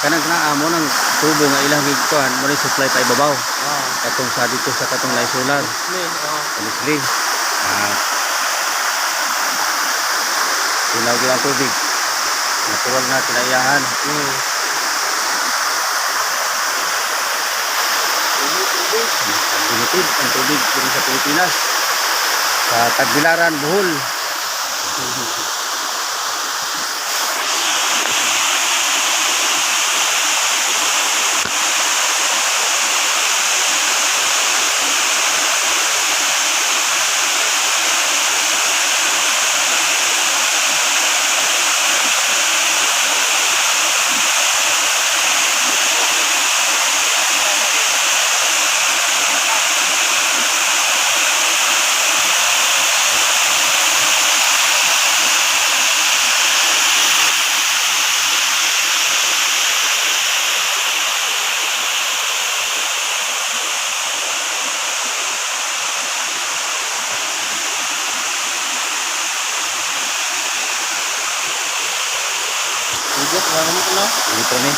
kanang amo ng tubo nga ilang gigkuan mo rin supply pa ibabaw. Ah. Katong sa dito sa katong light solar. Honestly. Tunaw lang tubig. Natural na kinaiyahan. Limited ang tubig dito sa Pilipinas. Sa Tagbilaran, Bohol. Bigat, wala naman ko na. Dito ni.